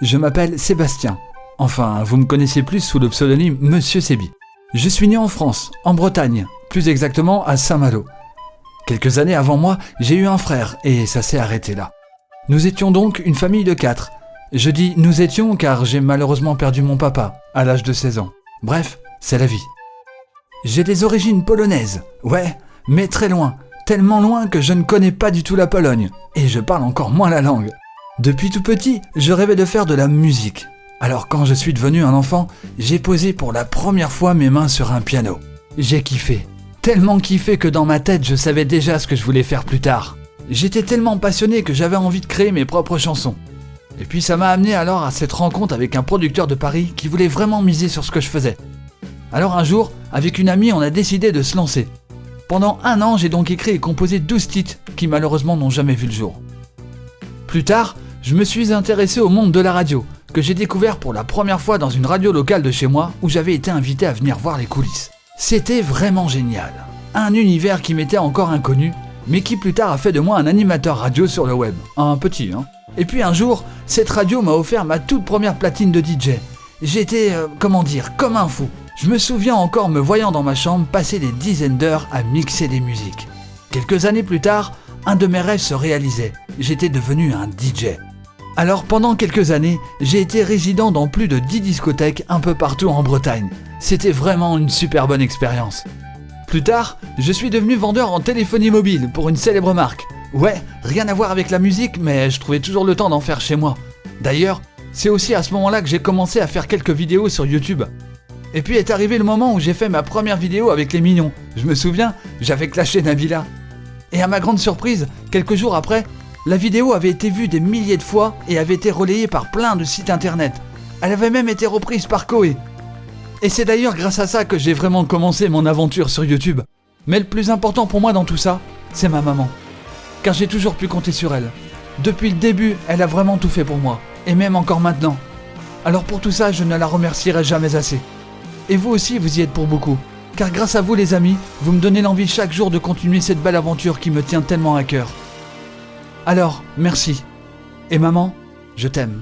Je m'appelle Sébastien. Enfin, vous me connaissez plus sous le pseudonyme Monsieur Sébi. Je suis né en France, en Bretagne, plus exactement à Saint-Malo. Quelques années avant moi, j'ai eu un frère et ça s'est arrêté là. Nous étions donc une famille de 4. Je dis « nous étions » car j'ai malheureusement perdu mon papa à l'âge de 16 ans. Bref, c'est la vie. J'ai des origines polonaises, ouais, mais très loin. Tellement loin que je ne connais pas du tout la Pologne. Et je parle encore moins la langue. Depuis tout petit, je rêvais de faire de la musique. Alors quand je suis devenu un enfant, j'ai posé pour la première fois mes mains sur un piano. J'ai kiffé. Tellement kiffé que dans ma tête, je savais déjà ce que je voulais faire plus tard. J'étais tellement passionné que j'avais envie de créer mes propres chansons. Et puis ça m'a amené alors à cette rencontre avec un producteur de Paris qui voulait vraiment miser sur ce que je faisais. Alors un jour, avec une amie, on a décidé de se lancer. Pendant 1 an, j'ai donc écrit et composé 12 titres qui malheureusement n'ont jamais vu le jour. Plus tard, je me suis intéressé au monde de la radio, que j'ai découvert pour la première fois dans une radio locale de chez moi où j'avais été invité à venir voir les coulisses. C'était vraiment génial. Un univers qui m'était encore inconnu, mais qui plus tard a fait de moi un animateur radio sur le web. Un petit, hein. Et puis un jour, cette radio m'a offert ma toute première platine de DJ. J'étais, comme un fou. Je me souviens encore me voyant dans ma chambre passer des dizaines d'heures à mixer des musiques. Quelques années plus tard, un de mes rêves se réalisait. J'étais devenu un DJ. Alors pendant quelques années, j'ai été résident dans plus de 10 discothèques un peu partout en Bretagne. C'était vraiment une super bonne expérience. Plus tard, je suis devenu vendeur en téléphonie mobile pour une célèbre marque. Ouais, rien à voir avec la musique, mais je trouvais toujours le temps d'en faire chez moi. D'ailleurs, c'est aussi à ce moment-là que j'ai commencé à faire quelques vidéos sur YouTube. Et puis est arrivé le moment où j'ai fait ma première vidéo avec les Mignons. Je me souviens, j'avais clashé Nabila. Et à ma grande surprise, quelques jours après, la vidéo avait été vue des milliers de fois et avait été relayée par plein de sites internet. Elle avait même été reprise par Koé. Et c'est d'ailleurs grâce à ça que j'ai vraiment commencé mon aventure sur YouTube. Mais le plus important pour moi dans tout ça, c'est ma maman. Car j'ai toujours pu compter sur elle. Depuis le début, elle a vraiment tout fait pour moi. Et même encore maintenant. Alors pour tout ça, je ne la remercierai jamais assez. Et vous aussi, vous y êtes pour beaucoup. Car grâce à vous les amis, vous me donnez l'envie chaque jour de continuer cette belle aventure qui me tient tellement à cœur. Alors, merci. Et maman, je t'aime.